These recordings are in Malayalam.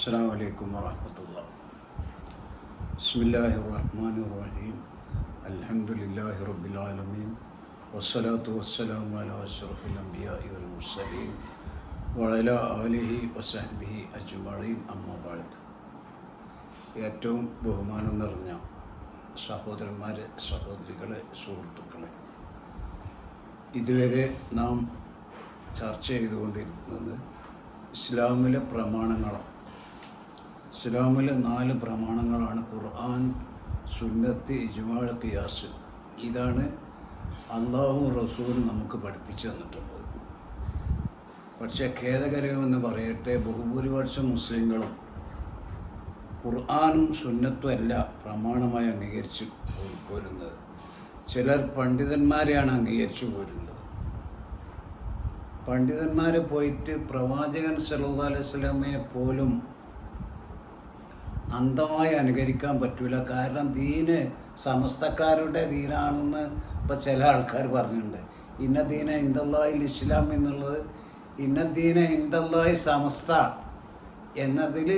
അസ്സലാമു അലൈക്കും വറഹ്മത്തുള്ളാഹി. ബിസ്മില്ലാഹിർ റഹ്മാനിർ റഹീം. അൽഹംദുലില്ലാഹി റബ്ബിൽ ആലമീൻ. വസ്സലാത്തു വസ്സലാമു അലാ അഷ്റഫിൽ അംബിയാഇ വൽ മുർസലീൻ വഅലാ ആലിഹി വസഹ്ബിഹി അജ്മഈൻ. അമ്മാ ബഅദ്. ഏറ്റവും ബഹുമാനം നിറഞ്ഞ സഹോദരന്മാരെ, സഹോദരികളെ, സുഹൃത്തുക്കളെ, ഇതുവരെ നാം ചർച്ച ചെയ്തുകൊണ്ടിരിക്കുന്നത് ഇസ്ലാമിലെ പ്രമാണങ്ങളാണ്. ഇസ്ലാമിലെ 4 പ്രമാണങ്ങളാണ് ഖുർആൻ, സുന്നത്ത്, ഇജ്മാഅ്, ഖിയാസ്. ഇതാണ് അള്ളാഹുവും റസൂലും നമുക്ക് പഠിപ്പിച്ചു തന്നിട്ടുള്ളത്. പക്ഷേ ഖേദകരമെന്ന് പറയട്ടെ, ബഹുഭൂരിപക്ഷം മുസ്ലിങ്ങളും ഖുർആനും സുന്നത്തും അല്ല പ്രമാണമായി അംഗീകരിച്ച് പോരുന്നത്. ചിലർ പണ്ഡിതന്മാരെയാണ് അംഗീകരിച്ചു പോരുന്നത്. പണ്ഡിതന്മാരെ പോയിട്ട് പ്രവാചകൻ സല്ലല്ലാഹു അലൈഹി വസല്ലമയെ പോലും അന്ധമായി അനുകരിക്കാൻ പറ്റില്ല. കാരണം ദീന് സമസ്തക്കാരുടെ ദീനാണെന്ന് ഇപ്പം ചില ആൾക്കാർ പറഞ്ഞിട്ടുണ്ട്. ഇന്ന ദീന ഇന്ദല്ലാഹിൽ ഇസ്ലാം എന്നുള്ളത് ഇന്ന ദീന ഇന്ദല്ലാഹി സമസ്ത എന്നതിൽ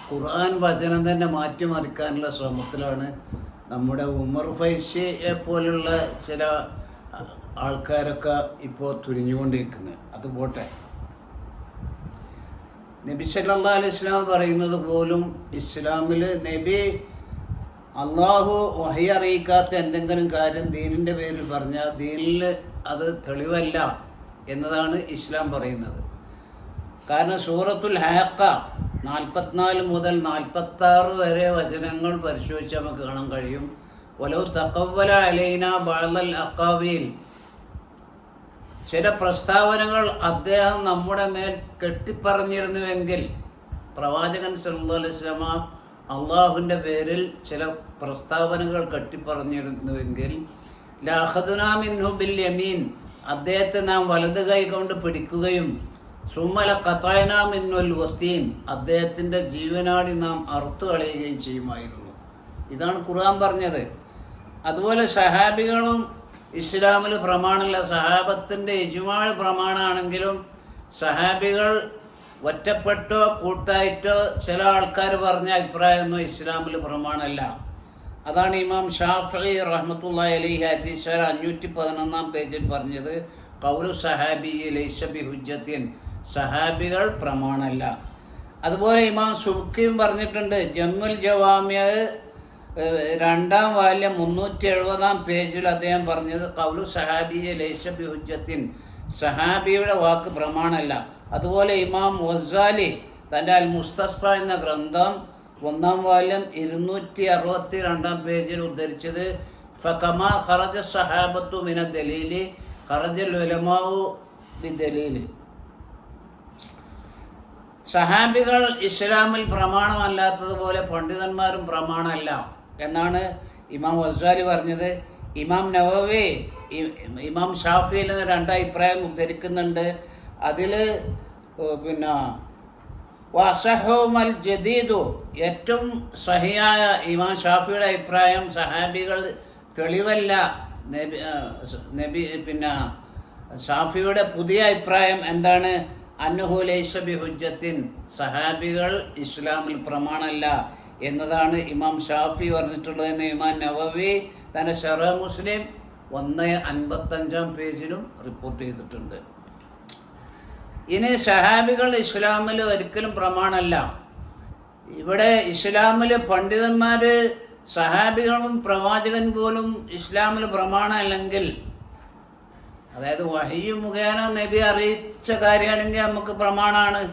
ഖുർആൻ വചനം തന്നെ മാറ്റിമറിക്കാനുള്ള ശ്രമത്തിലാണ് നമ്മുടെ ഉമർ ഫൈസിയെ പോലുള്ള ചില ആൾക്കാരൊക്കെ ഇപ്പോൾ തുനിഞ്ഞുകൊണ്ടിരിക്കുന്നത്. അത് പോട്ടെ. നബി സല്ലല്ലാഹു അലൈഹി വസല്ലം പറയുന്നത് പോലും ഇസ്ലാമിൽ നബി അള്ളാഹു വഹി അറിയിക്കാത്ത എന്തെങ്കിലും കാര്യം ദീനിൻ്റെ പേരിൽ പറഞ്ഞാൽ ദീനിൽ അത് തെളിവല്ല എന്നതാണ് ഇസ്ലാം പറയുന്നത്. കാരണം സൂറത്തുൽ ഹാഖ 44 മുതൽ 46 വരെ വചനങ്ങൾ പരിശോധിച്ച് നമുക്ക് കാണാൻ കഴിയും. വലൗ തഖവ്വല അലൈന ബഅദൽ അഖാവീൽ, ചില പ്രസ്താവനകൾ അദ്ദേഹം നമ്മുടെ മേൽ കെട്ടിപ്പറഞ്ഞിരുന്നുവെങ്കിൽ, പ്രവാചകൻ സല്ലല്ലാഹു അലൈഹി വസല്ലമ അള്ളാഹുവിൻ്റെ പേരിൽ ചില പ്രസ്താവനകൾ കെട്ടിപ്പറഞ്ഞിരുന്നുവെങ്കിൽ ലഅഖദ്നാ മിൻഹു ബിൽ യമീൻ, അദ്ദേഹത്തെ നാം വലത് കൈ കൊണ്ട് പിടിക്കുകയും സുമ്മല ഖതഅനാ മിൻഹുൽ വതീൻ, അദ്ദേഹത്തിൻ്റെ ജീവനാടി നാം അറുത്തു കളയുകയും ചെയ്യുമായിരുന്നു. ഇതാണ് ഖുർആൻ പറഞ്ഞത്. അതുപോലെ സഹാബികളും ഇസ്ലാമിൽ പ്രമാണമല്ല. സഹാബത്തിൻ്റെ ഇജ്മാഅ് പ്രമാണമാണെങ്കിലും സഹാബികൾ ഒറ്റപ്പെട്ടോ കൂട്ടായിട്ടോ ചില ആൾക്കാർ പറഞ്ഞ അഭിപ്രായമൊന്നും ഇസ്ലാമിൽ പ്രമാണമല്ല. അതാണ് ഇമാം ഷാഫിഈ റഹ്മത്തുള്ളാഹി അലൈഹി ഹദീസ് 511 പേജിൽ പറഞ്ഞത്, ഖൗലു സഹാബി ലൈസ ബിഹുജ്ജത്തിൻ, സഹാബികൾ പ്രമാണമല്ല. അതുപോലെ ഇമാം സുബ്കിയും പറഞ്ഞിട്ടുണ്ട്. ജമ്മുൽ ജവാമിഅ് 2ാം വാല്യം 370 പേജിൽ അദ്ദേഹം പറഞ്ഞത്, ഖൗലു സഹാബി ലൈസ ബിഹുജ്ജത്തിൻ, സഹാബിയുടെ വാക്ക് പ്രമാണമല്ല. അതുപോലെ ഇമാം വസ്സാലി തൻ്റെ അൽ മുസ്തസ്ഫ എന്ന ഗ്രന്ഥം 1ാം വാല്യം 262 പേജിൽ ഉദ്ധരിച്ചത്, ഫകമാ ഖറജ സഹാബത്തു മിന ദലീലി ഖറജൽ ഉലമാഉ ബിദലീലി, സഹാബികൾ ഇസ്ലാമിൽ പ്രമാണമല്ലാത്തതുപോലെ പണ്ഡിതന്മാരും പ്രമാണമല്ല എന്നാണ് ഇമാം വസ്സാലി പറഞ്ഞത്. ഇമാം നവവി ഇമാം ഷാഫിയിൽ നിന്ന് 2 അഭിപ്രായം ഉദ്ധരിക്കുന്നുണ്ട്. അതിൽ വസഹുമൽ ജദീദു, ഏറ്റവും സഹിയായ ഇമാം ഷാഫിയുടെ അഭിപ്രായം സഹാബികൾ തെളിവല്ല. നബി ഷാഫിയുടെ പുതിയ അഭിപ്രായം എന്താണ്? അന്നഹു ലൈസ ബിഹുജ്ജത്തിൻ, സഹാബികൾ ഇസ്ലാമിൽ പ്രമാണമല്ല എന്നതാണ് ഇമാം ഷാഫി പറഞ്ഞിട്ടുള്ളതെന്ന് ഇമാം നവവി തൻ്റെ ശറഹ് മുസ്ലിം 155 പേജിലും റിപ്പോർട്ട് ചെയ്തിട്ടുണ്ട്. ഇനി സഹാബികൾ ഇസ്ലാമിൽ ഒരിക്കലും പ്രമാണമല്ല. ഇവിടെ ഇസ്ലാമിൽ പണ്ഡിതന്മാർ സഹാബികളും പ്രവാചകൻ പോലും ഇസ്ലാമിൽ പ്രമാണമല്ലെങ്കിൽ, അതായത് വഹയ്യ് മുഖേന നബി അറിയിച്ച കാര്യമാണെങ്കിൽ നമുക്ക് പ്രമാണമാണ്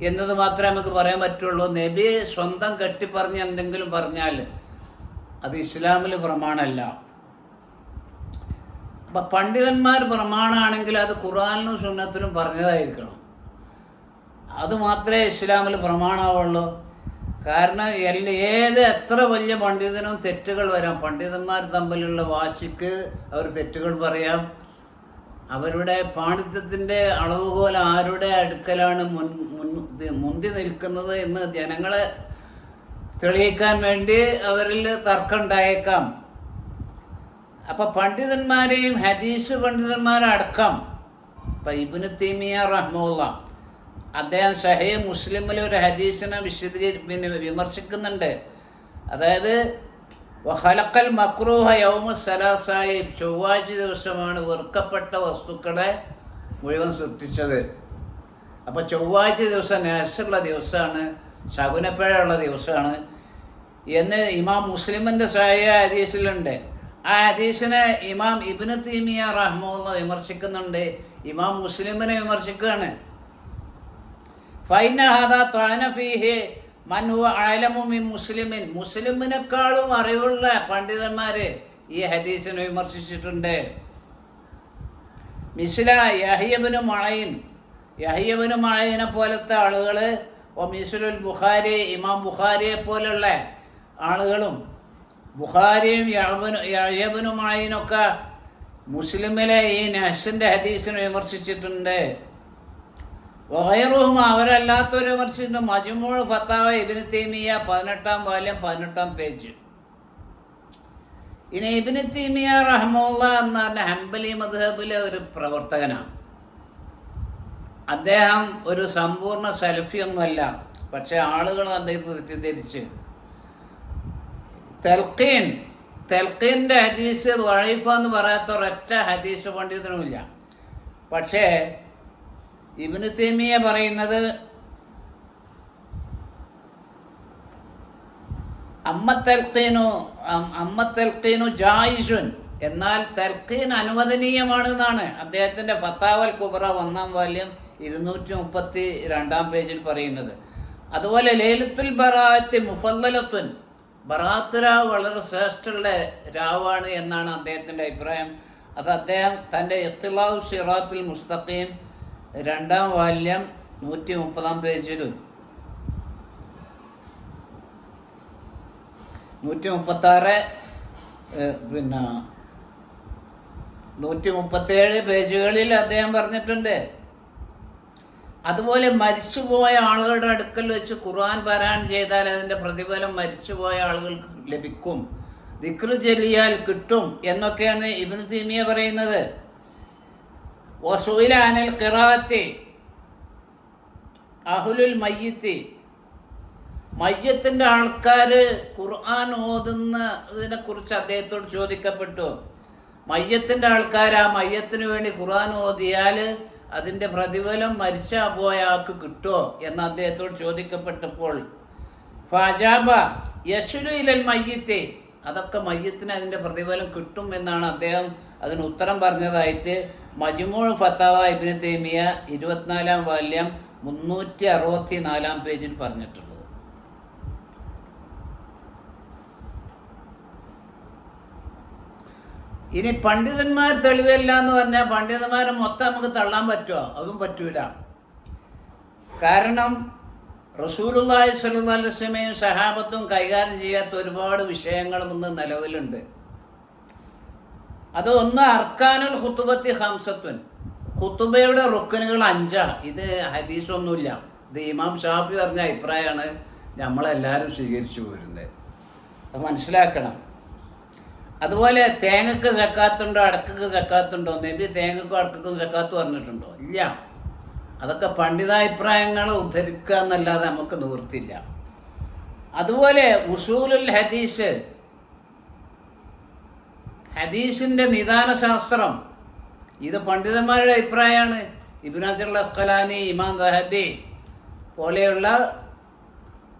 എന്നത് മാത്രമേ നമുക്ക് പറയാൻ പറ്റുള്ളൂ. നബി സ്വന്തം കെട്ടിപ്പറഞ്ഞ് എന്തെങ്കിലും പറഞ്ഞാൽ അത് ഇസ്ലാമിൽ പ്രമാണമല്ല. അപ്പം പണ്ഡിതന്മാർ പ്രമാണമാണെങ്കിൽ അത് ഖുർആനിലും സുന്നത്തിലും പറഞ്ഞതായിരിക്കണം. അത് മാത്രമേ ഇസ്ലാമിൽ പ്രമാണമാവുള്ളൂ. കാരണം എത്ര വലിയ പണ്ഡിതനും തെറ്റുകൾ വരാം. പണ്ഡിതന്മാർ തമ്മിലുള്ള വാശിക്ക് അവർ തെറ്റുകൾ പറയാം. അവരുടെ പാണ്ഡിത്യത്തിൻ്റെ അളവുകോൽ ആരുടെ അടുക്കലാണ് മുന്തി നിൽക്കുന്നത് എന്ന് ജനങ്ങളെ തെളിയിക്കാൻ വേണ്ടി അവരിൽ തർക്കം ഉണ്ടായേക്കാം. അപ്പം പണ്ഡിതന്മാരെയും ഹദീസ് പണ്ഡിതന്മാരടക്കം, ഇപ്പം ഇബ്നു തൈമിയ്യ റഹ്മത്തുള്ളാഹി അദ്ദേഹം സഹീഹ് മുസ്ലിമിൽ ഒരു ഹദീസിനെ വിമർശിക്കുന്നുണ്ട്. അതായത് വഖലഖൽ മക്രൂഹ യൗമ സലാസായി, ചൊവ്വാഴ്ച ദിവസമാണ് വെറുക്കപ്പെട്ട വസ്തുക്കളെ മുഴുവൻ സൃഷ്ടിച്ചത്. അപ്പോൾ ചൊവ്വാഴ്ച ദിവസം നഹസുള്ള ദിവസമാണ്, ശകുനപ്പഴയുള്ള ദിവസമാണ് എന്ന് ഇമാം മുസ്ലിമിൻ്റെ സഹീഹ് ഹദീസിലുണ്ട്. ആ ഹദീസിനെ ഇമാം ഇബ്നു തൈമിയ്യ റഹ്മത്തുള്ളാഹി വിമർശിക്കുന്നുണ്ട്, ഇമാം മുസ്ലിമിനെ വിമർശിക്കുകയാണ്. ഫൈന ഹാദാ തഅന ഫീഹി മൻ ഹുവ അഅലമു മിൻ മുസ്ലിമിൻ, മുസ്ലിമിനേക്കാളും അറിവുള്ള പണ്ഡിതന്മാർ ഈ ഹദീസിനെ വിമർശിച്ചിട്ടുണ്ട്. മിസ്ല യഹ്യ ഇബ്നു മഈൻ, യഹ്യ ഇബ്നു മഈനെ പോലത്തെ ആളുകൾ, മിസ്ലുൽ ബുഖാരി, ഇമാം ബുഖാരിയെ പോലുള്ള ആളുകളും, ബുഖാരിയും യഹ്യ ഇബ്നു മഈനൊക്കെ മുസ്ലിമിലെ ഈ നഹ്സിൻ്റെ ഹദീസിനെ വിമർശിച്ചിട്ടുണ്ട്. വഗൈറുഹും, അവരല്ലാത്തവർ വിമർശിച്ചിട്ടുണ്ട്. മജ്മൂ ഫത്താവ ഇബ്നു തൈമിയ്യ 18-ാം വാല്യം 18-ാം പേജ്. ഇനി ഇബ്നു തൈമിയ്യ റഹ്മത്തുള്ളാഹി എന്ന് പറഞ്ഞ ഹംബലി മദ്ഹബിലെ ഒരു പ്രവർത്തകനാണ്. അദ്ദേഹം ഒരു സമ്പൂർണ്ണ സലഫിയൊന്നുമല്ല, പക്ഷെ ആളുകൾ അദ്ദേഹത്തെ തെറ്റിദ്ധരിച്ച് തെൽഖീൻ്റെ ഹദീസ് ദഈഫ എന്ന് പറയാത്ത ഒരൊറ്റ ഹദീസ് പണ്ഡിതനുമില്ല. പക്ഷേ ഇബ്നു തൈമിയ്യ പറയുന്നത് അമ്മത്തൽഖീനു ജായിസുൻ, എന്നാൽ തൽഖീൻ അനുവദനീയമാണെന്നാണ് അദ്ദേഹത്തിൻ്റെ ഫത്താവൽ കുബ്ര 1-ാം വാല്യം 232-ാം പേജിൽ പറയുന്നത്. അതുപോലെ ലൈലത്തുൽ ബറാഅത്തി മുഫദ്ദലത്തുൻ, ബറാഅത്ത് രാവ് വളരെ ശ്രേഷ്ഠമുള്ള രാവാണ് എന്നാണ് അദ്ദേഹത്തിൻ്റെ അഭിപ്രായം. അത് അദ്ദേഹം തൻ്റെ ഇഖ്തിലാഉ സിറാത്തുൽ മുസ്തഖീം 2-ാം വാല്യം 130-ാം പേജിലും 136 137 പേജുകളിൽ അദ്ദേഹം പറഞ്ഞിട്ടുണ്ട്. അതുപോലെ മരിച്ചുപോയ ആളുകളുടെ അടുക്കൽ വെച്ച് ഖുർആൻ പാരായണം ചെയ്താൽ അതിൻ്റെ പ്രതിഫലം മരിച്ചുപോയ ആളുകൾക്ക് ലഭിക്കും, ദിക്ർ ചൊല്ലിയാൽ കിട്ടും എന്നൊക്കെയാണ് ഇബ്നു തൈമിയ്യ പറയുന്നത്. വസുഇല അനിൽ ഖിറാഅത്തി അഹ്ലുൽ മയ്യിത്തി, മയ്യത്തിൻ്റെ ആൾക്കാർ ഖുർആൻ ഓതുന്നതിനെ കുറിച്ച് അദ്ദേഹത്തോട് ചോദിക്കപ്പെട്ടു. മയ്യത്തിൻ്റെ ആൾക്കാർ ആ മയ്യത്തിന് വേണ്ടി ഖുർആൻ ഓതിയാൽ അതിൻ്റെ പ്രതിഫലം മരിച്ച പോയ ആൾക്ക് കിട്ടുമോ എന്ന് അദ്ദേഹത്തോട് ചോദിക്കപ്പെട്ടപ്പോൾ ഫഅജാബ യസ്ലു ഇലൽ മയ്യിത്തി, അതൊക്കെ മയ്യത്തിന് അതിൻ്റെ പ്രതിഫലം കിട്ടും എന്നാണ് അദ്ദേഹം അതിന് ഉത്തരം പറഞ്ഞതായിട്ട് മജ്മൂ ഫത്താവ ഇബ്നു തൈമിയ്യ 24-ാം വാല്യം 364-ാം പേജിൽ പറഞ്ഞിട്ടുള്ളത്. ഇനി പണ്ഡിതന്മാർ തെളിവല്ല എന്ന് പറഞ്ഞാൽ പണ്ഡിതന്മാരെ മൊത്തം നമുക്ക് തള്ളാൻ പറ്റുമോ? അതും പറ്റൂല. കാരണം റസൂലുള്ളാഹി സ്വല്ലല്ലാഹു അലൈഹി വസല്ലമയും സഹാബത്തും കൈകാര്യം ചെയ്യാത്ത ഒരുപാട് വിഷയങ്ങളും ഇന്ന് നിലവിലുണ്ട്. അത് ഒന്ന് അർക്കാനുൽ ഖുതുബത്തി ഖംസത്തുൻ, ഖുതുബയുടെ റുക്കനുകൾ 5. ഇത് ഹദീസൊന്നുമില്ല, ഇത് ഇമാം ഷാഫി പറഞ്ഞ അഭിപ്രായമാണ് നമ്മളെല്ലാവരും സ്വീകരിച്ചു പോരുന്നത്, അത് മനസ്സിലാക്കണം. അതുപോലെ തേങ്ങക്ക് സക്കാത്തുണ്ടോ അടക്കക്ക് സക്കാത്തുണ്ടോ? നബി തേങ്ങക്കും അടക്കക്കും സക്കാത്ത് പറഞ്ഞിട്ടുണ്ടോ? ഇല്ല. അതൊക്കെ പണ്ഡിതാഭിപ്രായങ്ങൾ ഉദ്ധരിക്കുക എന്നല്ലാതെ നമുക്ക് നിവൃത്തിയില്ല. അതുപോലെ ഉസൂലുൽ ഹദീസ്, ഹദീസിൻ്റെ നിദാന ശാസ്ത്രം, ഇത് പണ്ഡിതന്മാരുടെ അഭിപ്രായമാണ്. ഇബ്നു ഹജർ അസ്ഖലാനി, ഇമാം ദഹബി പോലെയുള്ള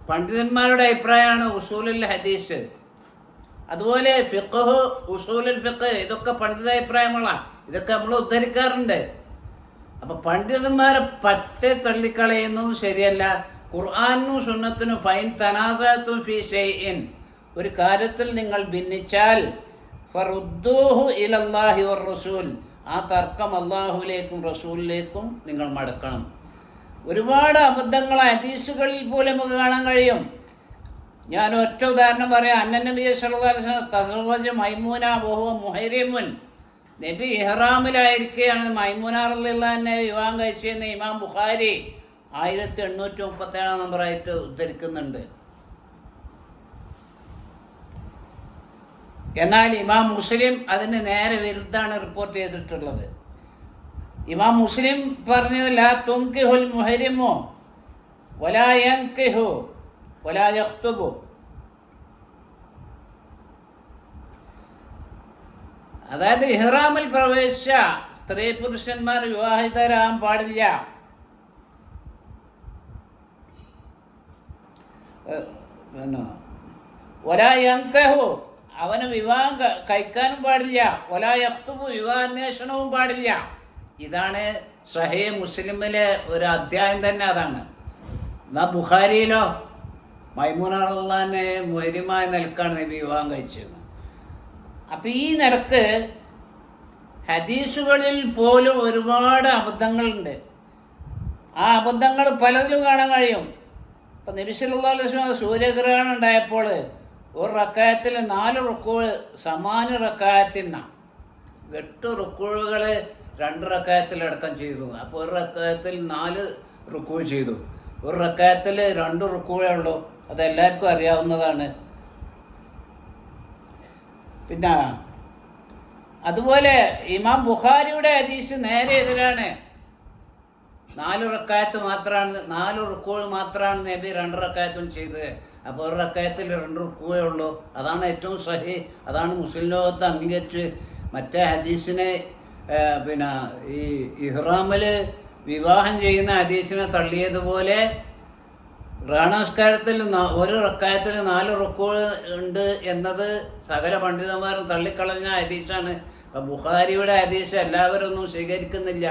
പണ്ഡിതന്മാരുടെ അഭിപ്രായമാണ് ഉസൂലുൽ ഹദീസ്. അതുപോലെ ഫിഖ്ഹ്, ഉസൂലുൽ ഫിഖ്, ഇതൊക്കെ പണ്ഡിതാഭിപ്രായങ്ങളാണ്. ഇതൊക്കെ നമ്മൾ ഉദ്ധരിക്കാറുണ്ട്. അപ്പം പണ്ഡിതന്മാരെ പറ്റേ തള്ളിക്കളയുന്നതും ശരിയല്ല. ഖുർആനും സുന്നത്തിനും ഫൈൻ തനാസഅതും ഫീ ഷൈഇൻ, ഒരു കാര്യത്തിൽ നിങ്ങൾ ഭിന്നിച്ചാൽ ഫറുദ്ദൂഹു ഇലല്ലാഹി വർ റസൂൽ, ആ തർക്കം അള്ളാഹുവിലേക്കും റസൂലിലേക്കും നിങ്ങൾ മടക്കണം. ഒരുപാട് അബദ്ധങ്ങൾ ഹദീസുകളിൽ പോലും നമുക്ക് കാണാൻ കഴിയും. ഞാൻ ഒറ്റ ഉദാഹരണം പറയാം. അന്നനബി സല്ലല്ലാഹു അലൈഹി വസല്ലം തസവ്വജ മൈമൂന വഹുവ മുഹരിമുൻ, നബി ഇഹ്റാമിലായിരിക്കെയാണ് മൈമൂന റളിയല്ലാഹു അൻഹ വിവാഹം കഴിച്ചതെന്ന് ഇമാം ബുഖാരി 1837 നമ്പറായിട്ട് ഉദ്ധരിക്കുന്നുണ്ട്. എന്നാൽ ഇമാം മുസ്ലിം അതിന് നേരെ വിരുദ്ധമാണ് റിപ്പോർട്ട് ചെയ്തിട്ടുള്ളത്. ഇമാം മുസ്ലിം പറഞ്ഞത് ലാ തുൻകിഹുൽ മുഹരിമു വലാ യൻകിഹു വലാ യഖ്തുബു. അതായത് ഇഹ്റാമിൽ പ്രവേശിച്ച സ്ത്രീ പുരുഷന്മാർ വിവാഹിതരാകാൻ പാടില്ല. പിന്നെ വലാ യൻകിഹു, അവന് വിവാഹം കഴിക്കാനും പാടില്ല. വലാ യഖ്തുബു, വിവാഹാന്വേഷണവും പാടില്ല. ഇതാണ് സഹീഹ് മുസ്ലിമിലെ ഒരു അധ്യായം തന്നെ. അതാണ്. എന്നാ ബുഖാരിയിലോ മൈമൂന റളിയല്ലാഹു മുഹരിമായ നിലക്കാണ് നബി വിവാഹം കഴിച്ചത്. അപ്പം ഈ നിലക്ക് ഹദീസുകളിൽ പോലും ഒരുപാട് അബദ്ധങ്ങളുണ്ട്. ആ അബദ്ധങ്ങൾ പലതിലും കാണാൻ കഴിയും. ഇപ്പം നബി സല്ലല്ലാഹു അലൈഹി വസല്ലം സൂര്യഗ്രഹണം ഉണ്ടായപ്പോൾ ഒരു റക്കായത്തിൽ 4 റുക്കൂഴ് സമാന റക്കായത്തിനാണ്. 8 റുക്കൂഴുകൾ 2 റക്കായത്തിലടക്കം ചെയ്തു. അപ്പോൾ ഒരു റക്കായത്തിൽ 4 റുക്കൂഴ് ചെയ്തു. ഒരു റക്കായത്തിൽ 2 റുക്കൂഴേ ഉള്ളൂ. അതെല്ലാവർക്കും അറിയാവുന്നതാണ്. പിന്നെ അതുപോലെ ഇമാം ബുഖാരിയുടെ ഹദീസ് നേരെ എതിരാണ്. 4 റക്കായത്ത് മാത്രമാണ്, 4 റുക്കൂഴ് മാത്രമാണ് നബി 2 റക്കായത്തും ചെയ്തത്. അപ്പോൾ ഒരു റക്കായത്തിൽ 2 റുക്കൂഴേ ഉള്ളൂ. അതാണ് ഏറ്റവും സഹീഹ്. അതാണ് മുസ്ലിം ലോകത്ത് അംഗീകരിച്ച് മറ്റേ ഹദീസിനെ പിന്നെ ഈ ഇഹ്റാമിൽ വിവാഹം ചെയ്യുന്ന ഹദീസിനെ തള്ളിയതുപോലെ നമസ്കാരത്തിൽ ഒരു റക്കായത്തിൽ 4 റുക്കൂഴ് ഉണ്ട് എന്നത് സകല പണ്ഡിതന്മാരും തള്ളിക്കളഞ്ഞ ഹദീസാണ്. അപ്പം ബുഖാരിയുടെ ഹദീസ് എല്ലാവരും ഒന്നും സ്വീകരിക്കുന്നില്ല.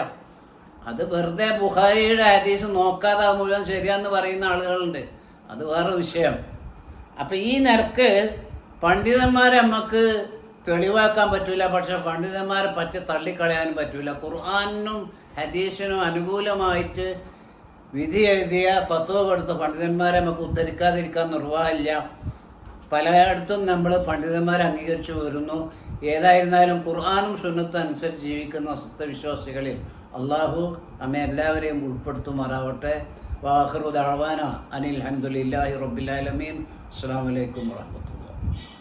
അത് വെറുതെ ബുഖാരിയുടെ ഹദീസ് നോക്കാതെ മുഴുവൻ ശരിയാന്ന് പറയുന്ന ആളുകളുണ്ട്. അത് വേറെ വിഷയം. അപ്പം ഈ നിരക്ക് പണ്ഡിതന്മാരെ നമുക്ക് തെളിവാക്കാൻ പറ്റില്ല. പക്ഷെ പണ്ഡിതന്മാരെ പറ്റി തള്ളിക്കളയാനും പറ്റില്ല. ഖുർആനും ഹദീസിനും അനുകൂലമായിട്ട് വിധി എഴുതിയ ഫത്വ കൊടുത്ത പണ്ഡിതന്മാരെ നമുക്ക് ഉദ്ധരിക്കാതിരിക്കാൻ നിർവാഹമില്ല. പലയിടത്തും നമ്മൾ പണ്ഡിതന്മാരെ അംഗീകരിച്ചു വരുന്നു. ഏതായിരുന്നാലും ഖുർആനും സുന്നത്തും അനുസരിച്ച് ജീവിക്കുന്ന സത്യവിശ്വാസികളിൽ അള്ളാഹു നമ്മെ എല്ലാവരെയും ഉൾപ്പെടുത്തുമാറാവട്ടെ. വാഖിറു ദഅവാന അനിൽ ഹംദുലില്ലാഹി റബ്ബിൽ ആലമീൻ. അസ്സലാമു അലൈക്കും വറഹ്മത്തുള്ളാഹി.